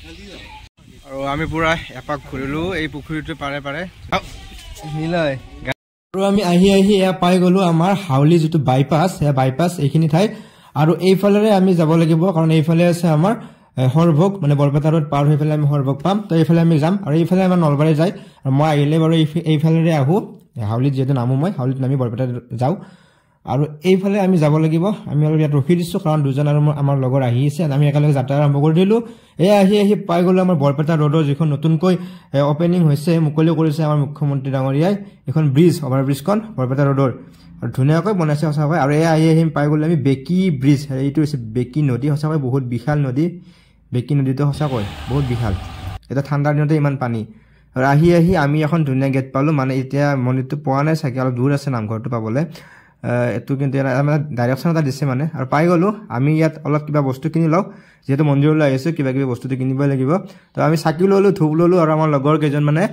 আৰু আমি পুৰা এপাক ঘূৰিলো এই পুখুৰীটো পাৰে পাৰে মিলাই আৰু আমি আহি এয়া পাই গলো আমাৰ হাউলি যিটো বাইপাছ এয়া বাইপাছ এইখিনি ঠাই আৰু এইফালেৰে আমি যাব লাগিব কাৰণ এইফালে আছে আমাৰ হৰভোগ মানে বৰপেটা ৰোড পাৰ হৈ পেলাই আমি হৰভোগ পাম তো এইফালে আমি যাম আৰু এইফালে আমাৰ নলবাৰী যায় আৰু মই আহিলে বাৰু এইফালেৰে আহোঁ হাউলিত যিহেতু নামো মই হাউলিত নামি বৰপেটা যাওঁ আৰু এইফালে আমি যাব লাগিব আমি অলপ ইয়াত ৰখি দিছোঁ কাৰণ দুজন আৰু আমাৰ লগৰ আহি আছে আমি একেলগে যাত্ৰা আৰম্ভ কৰি দিলোঁ এয়া আহি পাই গ'লো আমাৰ বৰপেটা ৰোডৰ যিখন নতুনকৈ অপেনিং হৈছে মুকলি কৰিছে আমাৰ মুখ্যমন্ত্ৰী ডাঙৰীয়াই এখন ব্ৰিজ অভাৰব্ৰিজখন বৰপেটা ৰোডৰ আৰু ধুনীয়াকৈ বনাইছে সঁচাকৈ আৰু এয়া আহি পাই গ'লো আমি বেকী ব্ৰিজ এইটো হৈছে বেকী নদী সঁচাকৈ বহুত বিশাল নদী বেকী নদীটো সঁচাকৈ বহুত বিশাল এতিয়া ঠাণ্ডাৰ দিনতে ইমান পানী আৰু আহি আমি এখন ধুনীয়া গেট পালোঁ মানে এতিয়া মন্দিৰটো পোৱা নাই চাগে অলপ দূৰ আছে নামঘৰটো পাবলৈ এইটো কিন্তু মানে ডাইৰেকশ্যন এটা দিছে মানে আৰু পাই গ'লোঁ আমি ইয়াত অলপ কিবা বস্তু কিনি লওঁ যিহেতু মন্দিৰলৈ আহিছোঁ কিবা কিবি বস্তুটো কিনিবই লাগিব তো আমি চাকি ল'লোঁ ধূপ ল'লোঁ আৰু আমাৰ লগৰ কেইজন মানে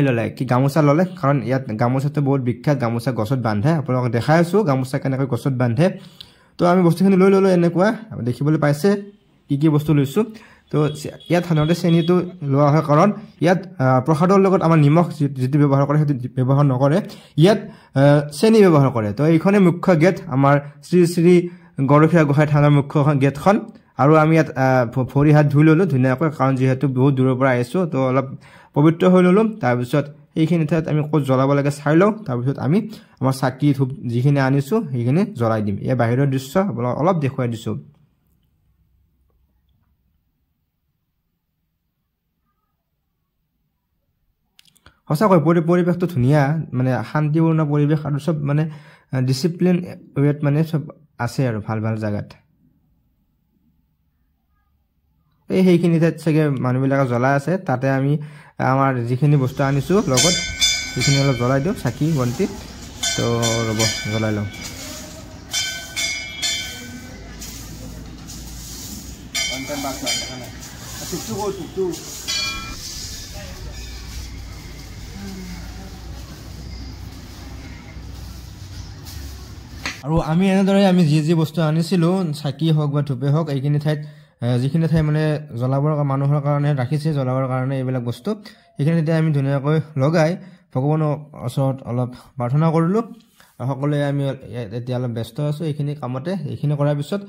ল'লে কি গামোচা ল'লে কাৰণ ইয়াত গামোচাটো বহুত বিখ্যাত গামোচা গছত বান্ধে আপোনালোকক দেখাই আছোঁ গামোচা কেনেকৈ গছত বান্ধে তো আমি বস্তুখিনি লৈ ল'লোঁ এনেকুৱা দেখিবলৈ পাইছে কি বস্তু লৈছোঁ তো ইয়াত সাধাৰণতে চেনিটো লোৱা হয় কাৰণ ইয়াত প্ৰসাদৰ লগত আমাৰ নিমখ যিটো ব্যৱহাৰ কৰে সেইটো ব্যৱহাৰ নকৰে ইয়াত চেনি ব্যৱহাৰ কৰে তো এইখনে মুখ্য গেট আমাৰ শ্ৰী শ্ৰী গৰখীয়া গোসাঁই থানৰ মুখ্য গেটখন আৰু আমি ইয়াত ভৰি হাত ধুই ল'লোঁ ধুনীয়াকৈ কাৰণ যিহেতু বহুত দূৰৰ পৰা আহিছোঁ তো অলপ পবিত্ৰ হৈ ল'লোঁ তাৰপিছত এইখিনি ঠাইত আমি ক'ত জ্বলাব লাগে চাই লওঁ তাৰপিছত আমি আমাৰ চাকি ধূপ যিখিনি আনিছোঁ সেইখিনি জ্বলাই দিম এয়া বাহিৰৰ দৃশ্য আপোনাক অলপ দেখুৱাই দিছোঁ সঁচাকৈ পৰিৱেশটো ধুনীয়া মানে শান্তিপূৰ্ণ পৰিৱেশ আৰু চব মানে ডিচিপ্লিন ৱেত মানে চব আছে আৰু ভাল জেগাত সেইখিনি ঠাইত চাগে মানুহবিলাকে জ্বলাই আছে তাতে আমি আমাৰ যিখিনি বস্তু আনিছোঁ লগত সেইখিনি অলপ জ্বলাই দিওঁ চাকি বন্তি তো ৰ'ব জ্বলাই লওঁ আৰু আমি এনেদৰে আমি যি বস্তু আনিছিলোঁ চাকি হওক বা ধূপে হওক এইখিনি ঠাইত যিখিনি ঠাই মানে জ্বলাবৰ মানুহৰ কাৰণে ৰাখিছে জ্বলাবৰ কাৰণে এইবিলাক বস্তু সেইখিনি ঠাইতে আমি ধুনীয়াকৈ লগাই ভগৱানৰ ওচৰত অলপ প্ৰাৰ্থনা কৰিলোঁ সকলোৱে আমি এতিয়া অলপ ব্যস্ত আছোঁ এইখিনি কামতে এইখিনি কৰাৰ পিছত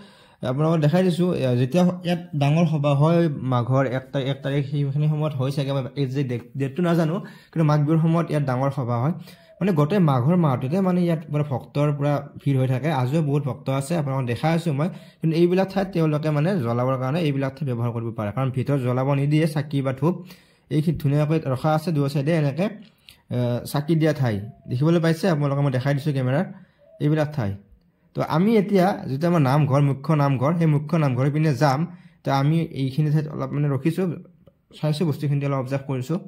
আপোনালোকক দেখাই দিছোঁ যেতিয়া ইয়াত ডাঙৰ সভা হয় মাঘৰ 1 তাৰিখ সেইখিনি সময়ত হৈ চাগে এই যে ডেটটো নাজানো কিন্তু মাঘ বিহুৰ সময়ত ইয়াত ডাঙৰ সভা হয় মানে গোটেই মাঘৰ মাহটোতে মানে ইয়াত পুৰা ভক্তৰ পুৰা ভিৰ হৈ থাকে আজিও বহুত ভক্ত আছে আপোনালোকক দেখাই আছোঁ মই কিন্তু এইবিলাক ঠাইত তেওঁলোকে মানে জ্বলাবৰ কাৰণে এইবিলাক ঠাইত ব্যৱহাৰ কৰিব পাৰে কাৰণ ভিতৰত জ্বলাব নিদিয়ে চাকি বা ধূপ এইখিনি ধুনীয়াকৈ ৰখা আছে দুই চাইডে এনেকৈ চাকি দিয়া ঠাই দেখিবলৈ পাইছে আপোনালোকে মই দেখাই দিছোঁ কেমেৰাত এইবিলাক ঠাই তো আমি এতিয়া যিটো আমাৰ নামঘৰ মুখ্য নামঘৰ সেই মুখ্য নামঘৰ পিনে যাম তো আমি এইখিনি ঠাইত অলপ মানে ৰখিছোঁ চাইছোঁ বস্তুখিনি অলপ অবজাৰ্ভ কৰিছোঁ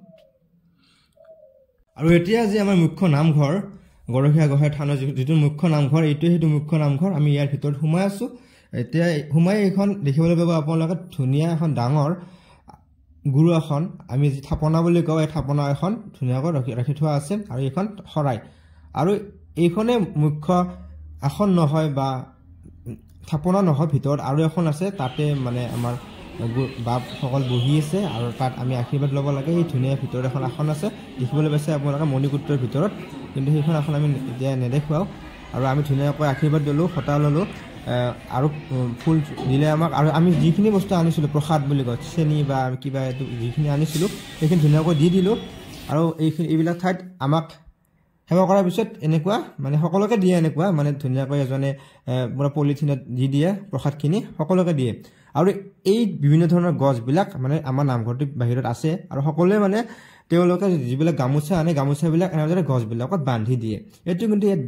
আৰু এতিয়া যে আমাৰ মুখ্য নামঘৰ গৰখীয়া গোসাঁই থানৰ যিটো মুখ্য নামঘৰ সেইটো মুখ্য নামঘৰ আমি ইয়াৰ ভিতৰত সোমাই আছোঁ এতিয়া সোমাই এইখন দেখিবলৈ পাব আপোনালোকে ধুনীয়া এখন ডাঙৰ গুৰু আসন আমি যি থাপনা বুলি কওঁ এই থাপনা এখন ধুনীয়াকৈ ৰাখি থোৱা আছে আৰু এইখন শৰাই আৰু এইখনে মুখ্য আসন নহয় বা থাপনা নহয় ভিতৰত আৰু এখন আছে তাতে মানে আমাৰ বাপসকল বহি আছে আৰু তাত আমি আশীৰ্বাদ ল'ব লাগে এই ধুনীয়া ভিতৰত এখন আসন আছে দেখিবলৈ পাইছে আপোনালোকে মণিকূটৰ ভিতৰত কিন্তু সেইখন আসন আমি এতিয়া নেদেখুৱাওঁ আৰু আমি ধুনীয়াকৈ আশীৰ্বাদ ল'লোঁ ফটা ল'লোঁ আৰু ফুল দিলে আমাক আৰু আমি যিখিনি বস্তু আনিছিলোঁ প্ৰসাদ বুলি কয় চেনি বা কিবা এইটো যিখিনি আনিছিলোঁ সেইখিনি ধুনীয়াকৈ দি দিলোঁ আৰু এইবিলাক ঠাইত আমাক সেৱা কৰাৰ পিছত এনেকুৱা মানে সকলোকে দিয়ে এনেকুৱা মানে ধুনীয়াকৈ এজনে পুৰা পলিথিনত দি দিয়ে প্ৰসাদখিনি সকলোকে দিয়ে আৰু এই বিভিন্ন ধৰণৰ গছবিলাক মানে আমাৰ নামঘৰটোৰ বাহিৰত আছে আৰু সকলোৱে মানে তেওঁলোকে যিবিলাক গামোচা আনে গামোচাবিলাক এনেদৰে গছবিলাকত বান্ধি দিয়ে এইটো কিন্তু ইয়াত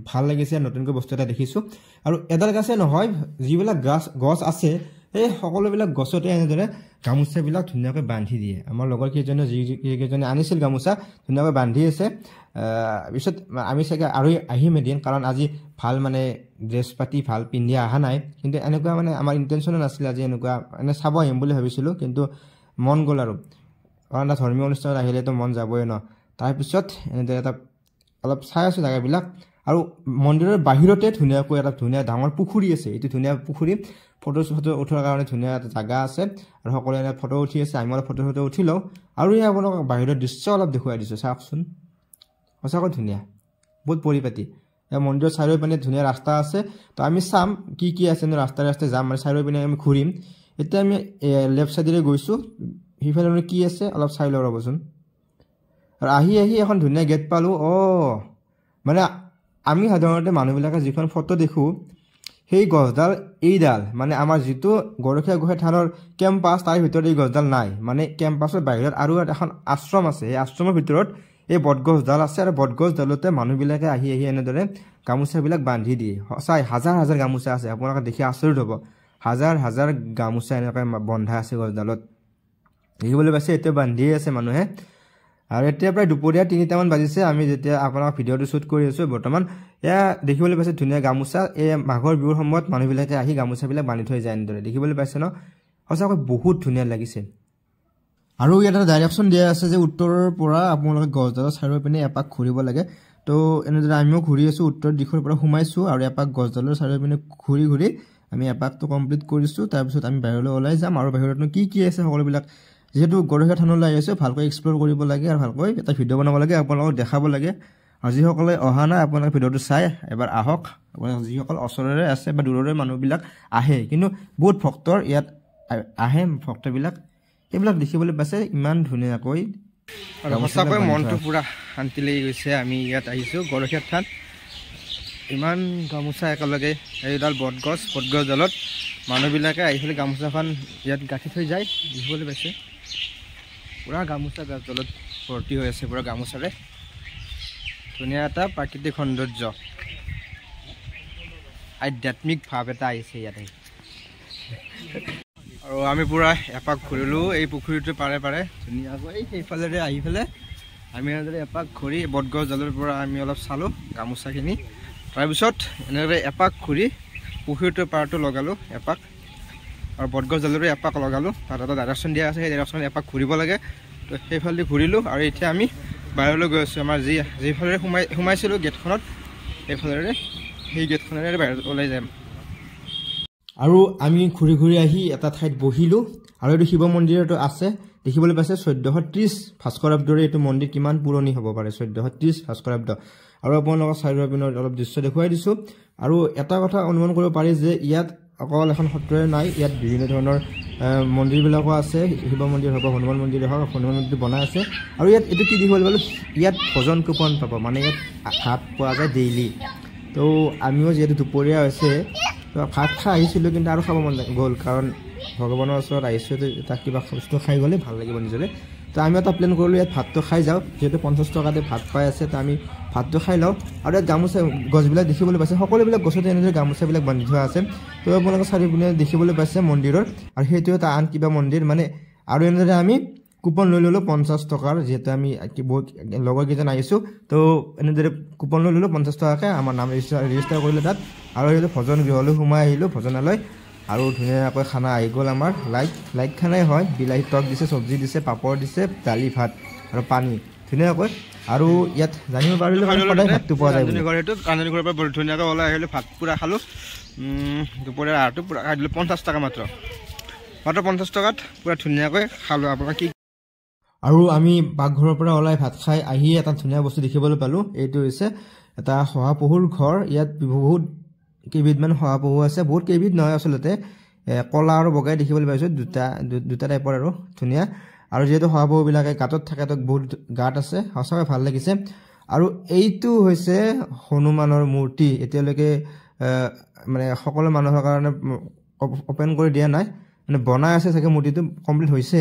ভাল লাগিছে নতুনকৈ বস্তু এটা দেখিছোঁ আৰু এডাল গাছে নহয় যিবিলাক গছ আছে এই সকলোবিলাক গছতে এনেদৰে গামোচাবিলাক ধুনীয়াকৈ বান্ধি দিয়ে আমাৰ লগৰ কেইজনে আনিছিল গামোচা ধুনীয়াকৈ বান্ধি আছে পিছত আমি চাগে আৰু আহিম এদিন কাৰণ আজি ভাল মানে ড্ৰেছ পাতি ভাল পিন্ধি অহা নাই কিন্তু এনেকুৱা মানে আমাৰ ইণ্টেনশ্যনো নাছিলে আজি এনেকুৱা এনে চাব আহিম বুলি ভাবিছিলোঁ কিন্তু মন গ'ল আৰু কাৰণ এটা ধৰ্মীয় অনুষ্ঠানত আহিলেতো মন যাবই ন তাৰপিছত এনেদৰে এটা অলপ চাই আছোঁ জেগাবিলাক আৰু মন্দিৰৰ বাহিৰতে ধুনীয়াকৈ এটা ধুনীয়া ডাঙৰ পুখুৰী আছে এইটো ধুনীয়া পুখুৰী ফটো উঠোৱাৰ কাৰণে ধুনীয়া এটা জাগা আছে আৰু সকলোৱে ফটো উঠি আছে আমি অলপ ফটো উঠি লওঁ আৰু এই আপোনাক বাহিৰৰ দৃশ্য অলপ দেখুৱাই দিছোঁ চাওকচোন সঁচাকৈ ধুনীয়া বহুত পৰিপাতি এই মন্দিৰৰ চাৰিও পিনে ধুনীয়া ৰাস্তা আছে তো আমি চাম কি কি আছে ৰাস্তাই যাম মানে চাৰিও পিনে আমি ঘূৰিম এতিয়া আমি লেফ্ট চাইডেৰে গৈছোঁ সিফালে কি আছে অলপ চাই লওঁ ৰ'বচোন আৰু আহি এখন ধুনীয়া গেট পালোঁ মানে আমি সাধাৰণতে মানুহবিলাকে যিখন ফটো দেখোঁ সেই গছডাল এইডাল মানে আমাৰ যিটো গৰখীয়া গোসাঁই থানৰ কেম্পাছ তাৰ ভিতৰত এই গছডাল নাই মানে কেম্পাছৰ বাহিৰত আৰু এখন আশ্ৰম আছে এই আশ্ৰমৰ ভিতৰত এই বটগছডাল আছে আৰু বটগছডালতে মানুহবিলাকে আহি এনেদৰে গামোচাবিলাক বান্ধি দিয়ে সঁচাই হাজাৰ হাজাৰ গামোচা আছে আপোনালোকে দেখি আচৰিত হ'ব হাজাৰ হাজাৰ গামোচা এনেকৈ বন্ধা আছে গছডালত দেখিবলৈ পাইছে এতিয়া বান্ধিয়ে আছে মানুহে আৰু এতিয়া প্ৰায় দুপৰীয়া 3টামান বাজিছে আমি যেতিয়া আপোনাক ভিডিঅ'টো শ্বুট কৰি আছোঁ বৰ্তমান এয়া দেখিবলৈ পাইছে ধুনীয়া গামোচা এই মাঘৰ বিহুৰ সময়ত মানুহবিলাকে আহি গামোচাবিলাক বান্ধি থৈ যায় এনেদৰে দেখিবলৈ পাইছে ন সঁচাকৈ বহুত ধুনীয়া লাগিছে আৰু ইয়াত এটা ডাইৰেকশ্যন দিয়া আছে যে উত্তৰৰ পৰা আপোনালোকে গছডালৰ চাৰিও পিনে এপাক ঘূৰিব লাগে তো এনেদৰে আমিও ঘূৰি আছোঁ উত্তৰ দিশৰ পৰা সোমাইছোঁ আৰু এপাক গছডালৰ চাৰিও পিনে ঘূৰি আমি এপাকটো কমপ্লিট কৰিছোঁ তাৰপিছত আমি বাহিৰলৈ ওলাই যাম আৰু বাহিৰতনো কি আছে সকলোবিলাক যেহেতু গৰখীয়া থানলৈ আহি আছোঁ ভালকৈ এক্সপ্ল'ৰ কৰিব লাগে আৰু ভালকৈ এটা ভিডিঅ' বনাব লাগে আপোনালোকক দেখাব লাগে আৰু যিসকলে অহা নাই আপোনালোকে ভিডিঅ'টো চাই এবাৰ আহক আপোনালোক যিসকল ওচৰৰে আছে বা দূৰৰে মানুহবিলাক আহে কিন্তু বহুত ভক্তৰ ইয়াত আহে ভক্তবিলাক এইবিলাক দেখিবলৈ পাইছে ইমান ধুনীয়াকৈ সঁচাকৈ মনটো পূৰা শান্তি লাগি গৈছে আমি ইয়াত আহিছোঁ গৰখীয়া থান ইমান গামোচা একেলগে এইডাল বটগছডালত মানুহবিলাকে আহি পেলাই গামোচাখন ইয়াত গাঁঠি থৈ যায় দেখিবলৈ পাইছে পূৰা গামোচা গছডালত ভৰ্তি হৈ আছে পূৰা গামোচাৰে ধুনীয়া এটা প্ৰাকৃতিক সৌন্দৰ্য আধ্যাত্মিক ভাৱ এটা আহিছে ইয়াতে আৰু আমি পূৰা এপাক ঘূৰিলোঁ এই পুখুৰীটোৰ পাৰে ধুনীয়াকৈ সেইফালেৰে আহি পেলাই আমি এনেদৰে এপাক ঘূৰি বটগছডালৰ পৰা আমি অলপ চালোঁ গামোচাখিনি তাৰপিছত এনেদৰে এপাক ঘূৰি পুখুৰীটোৰ পাৰটো লগালোঁ এপাক আৰু বটগছডালৰো এপাক লগালোঁ তাত এটা ডাইৰেকশ্যন দিয়া আছে সেই ডাইৰেকশ্যন এপাক ঘূৰিব লাগে তো সেইফালেদি ঘূৰিলোঁ আৰু এতিয়া আমি বাহিৰলৈ গৈ আছোঁ আমাৰ যিফালেৰে সোমাইছিলোঁ গেটখনত সেইফালেৰে সেই গেটখনেৰে বাহিৰত ওলাই যাম আৰু আমি ঘূৰি আহি এটা ঠাইত বহিলোঁ আৰু এইটো শিৱ মন্দিৰটো আছে দেখিবলৈ পাইছে 1430 ভাস্কৰাব্দৰে এইটো মন্দিৰ কিমান পুৰণি হ'ব পাৰে 1430 ভাস্কৰাব্দ আৰু আপোনালোকৰ চাৰিওৰ পিনৰ অলপ দৃশ্য দেখুৱাই দিছোঁ আৰু এটা কথা অনুমান কৰিব পাৰি যে ইয়াত অকল এখন সত্ৰই নাই ইয়াত বিভিন্ন ধৰণৰ মন্দিৰবিলাকো আছে শিৱ মন্দিৰ হওক হনুমান মন্দিৰ হওক হনুমান মন্দিৰ বনাই আছে আৰু ইয়াত এইটো কি দেখিবলৈ পালোঁ ইয়াত ভজন কুপন পাব মানে ইয়াত ভাত পোৱা যায় ডেইলি তো আমিও যিহেতু দুপৰীয়া হৈছে তো ভাত খাই আহিছিলোঁ কিন্তু আৰু খাব মন গ'ল কাৰণ ভগৱানৰ ওচৰত আহিছোঁ তাক কিবা বস্তু খাই গ'লে ভাল লাগিব নিজৰে তো আমি এটা প্লেন কৰিলোঁ ইয়াত ভাতটো খাই যাওঁ যিহেতু 50 টকাতে ভাত পাই আছে তো আমি ভাতটো খাই লওঁ আৰু ইয়াত গামোচা গছবিলাক দেখিবলৈ পাইছে সকলোবিলাক গছতে এনেদৰে গামোচাবিলাক বান্ধি থোৱা আছে তো আপোনালোকে চাৰিওপিনে দেখিবলৈ পাইছে মন্দিৰৰ আৰু সেইটো এটা আন কিবা মন্দিৰ মানে আৰু এনেদৰে আমি কুপন লৈ ল'লোঁ 50 টকাৰ যিহেতু আমি বহুত লগৰকেইজন আহিছোঁ তো এনেদৰে কুপন লৈ ল'লোঁ 50 টকাকৈ আমাৰ নাম ৰেজিষ্টাৰ কৰিলোঁ তাত আৰু সেইটো ভজন গৃহলৈ সোমাই আহিলোঁ ভজনালয় আৰু ধুনীয়াকৈ খানা আহি গ'ল আমাৰ লাইট খানাই হয় বিলাহী টক দিছে চব্জি দিছে পাপৰ দিছে দালি ভাত আৰু পানী ধুনীয়াকৈ আৰু ইয়াত জানিব পাৰিলোঁ সদায় ভাতটো পোৱা যায় এইটো কান্দনি ঘৰৰ পৰা ধুনীয়াকৈ ওলাই আহিলোঁ ভাত পূৰা খালোঁ দুপৰীয়া আহাৰটো পূৰা খাই দিলোঁ 50 টকা মাত্ৰ 50 টকাত পূৰা ধুনীয়াকৈ খালোঁ আপোনাক কি আৰু আমি পাকঘৰৰ পৰা ওলাই ভাত খাই আহি এটা ধুনীয়া বস্তু দেখিবলৈ পালোঁ এইটো হৈছে এটা শহাপহুৰ ঘৰ ইয়াত বহুত কেইবিধমান শহাপহু আছে বহুত কেইবিধ নহয় আচলতে কলা আৰু বগাই দেখিবলৈ পাইছোঁ দুটা টাইপৰ আৰু ধুনীয়া আৰু যিহেতু শহাপহুবিলাকে গাঁতত থাকে তো বহুত গাঁত আছে সঁচাকৈ ভাল লাগিছে আৰু এইটো হৈছে হনুমানৰ মূৰ্তি এতিয়ালৈকে মানে সকলো মানুহৰ কাৰণে অপেন কৰি দিয়া নাই মানে বনাই আছে চাগে মূৰ্তিটো কমপ্লিট হৈছে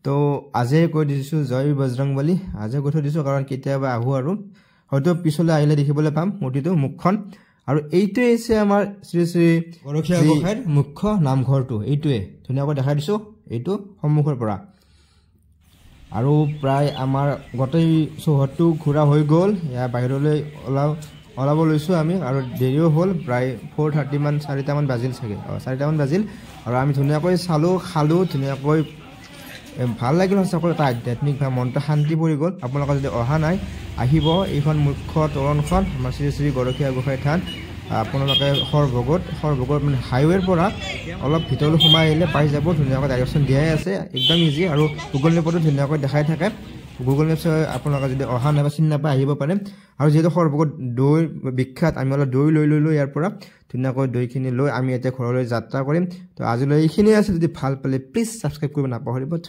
তো আজিয়ে কৈ দিছোঁ জয় বজৰংবলী আজিয়ে কৈ থৈ দিছোঁ কাৰণ কেতিয়াবা আহোঁ আৰু হয়তো পিছলৈ আহিলে দেখিবলৈ পাম মূৰ্তিটো মুখখন আৰু এইটোৱে হৈছে আমাৰ শ্ৰী শ্ৰী গৰখীয়া গোসাঁইৰ মুখ্য নামঘৰটো এইটোৱে ধুনীয়াকৈ দেখাই দিছোঁ এইটো সন্মুখৰ পৰা আৰু প্ৰায় আমাৰ গোটেই চৌহদটো ঘূৰা হৈ গ'ল ইয়াৰ বাহিৰলৈ ওলাব লৈছোঁ আমি আৰু দেৰিও হ'ল প্ৰায় 4:30 মান 4টামান বাজিল চাগে 4টামান বাজিল আৰু আমি ধুনীয়াকৈ চালোঁ খালোঁ ধুনীয়াকৈ ভাল লাগিল সঁচাকৈ এটা আধ্যাত্মিকভাৱে মনটো শান্তি পৰি গ'ল আপোনালোকে যদি অহা নাই আহিব এইখন মুখ্য তোৰণখন আমাৰ শ্ৰী শ্ৰী গৰখীয়া গোসাঁই থান আপোনালোকে সৰভোগত মানে হাইৱেৰ পৰা অলপ ভিতৰলৈ সোমাই আহিলে পাই যাব ধুনীয়াকৈ ডাইৰেকশ্যন দিয়াই আছে একদম ইজি আৰু গুগল মেপতো ধুনীয়াকৈ দেখাই থাকে গুগল মেপছ আপোনালোকে যদি অহা নাই বা চিনি নাপায় আহিব পাৰে আৰু যিহেতু সৰভোগত দৈ বিখ্যাত আমি অলপ দৈ লৈ ইয়াৰ পৰা ধুনীয়াকৈ দৈখিনি লৈ আমি এতিয়া ঘৰলৈ যাত্ৰা কৰিম তো আজিলৈ এইখিনিয়ে আছে যদি ভাল পালে প্লিজ ছাবস্ক্ৰাইব কৰিব নাপাহৰিব ধন্যবাদ